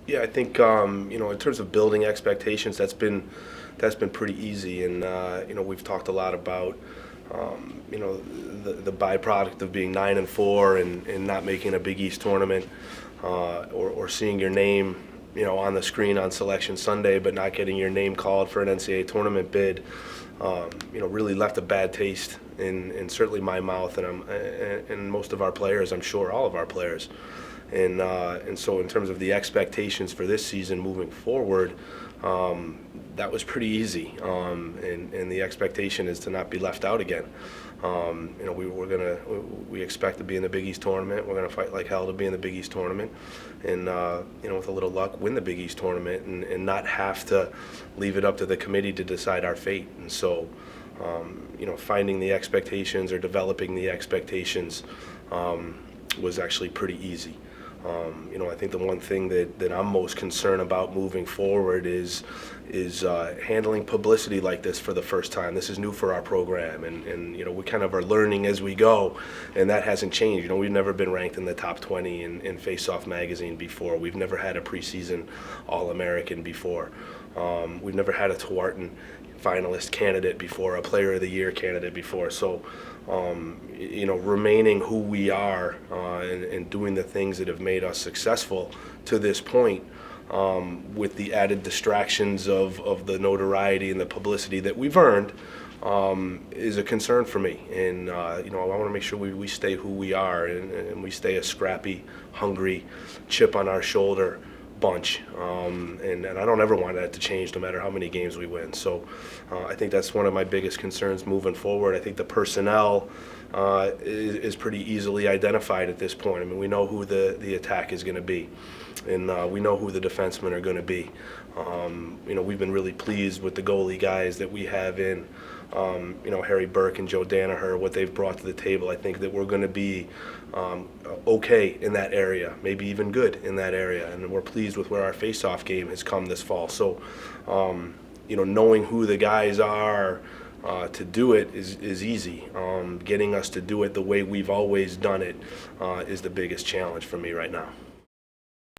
Yeah, I think in terms of building expectations, that's been pretty easy, and we've talked a lot about the byproduct of being 9-4 and not making a Big East tournament, or seeing your name on the screen on Selection Sunday, but not getting your name called for an NCAA tournament bid. Really left a bad taste in certainly my mouth, and most of our players, I'm sure all of our players. And so in terms of the expectations for this season moving forward, that was pretty easy. And the expectation is to not be left out again. We expect to be in the Big East tournament. We're gonna fight like hell to be in the Big East tournament, and with a little luck, win the Big East tournament, and not have to leave it up to the committee to decide our fate. And so, finding the expectations or developing the expectations was actually pretty easy. I think the one thing that I'm most concerned about moving forward is handling publicity like this for the first time. This is new for our program, and we kind of are learning as we go, and that hasn't changed. We've never been ranked in the top 20 in Face Off magazine before. We've never had a preseason All-American before. We've never had a Tewaaraton finalist candidate before, a Player of the Year candidate before. So, remaining who we are, and doing the things that have made us successful to this point, with the added distractions of the notoriety and the publicity that we've earned, is a concern for me. And I want to make sure we stay who we are, and we stay a scrappy, hungry, chip on our shoulder bunch, and I don't ever want that to change, no matter how many games we win. So I think that's one of my biggest concerns moving forward. I think the personnel is pretty easily identified at this point. I mean, we know who the attack is going to be, and we know who the defensemen are going to be. We've been really pleased with the goalie guys that we have in. Harry Burke and Joe Danaher, what they've brought to the table. I think that we're going to be okay in that area, maybe even good in that area, and we're pleased with where our face-off game has come this fall. So, knowing who the guys are to do it is easy. Getting us to do it the way we've always done it is the biggest challenge for me right now.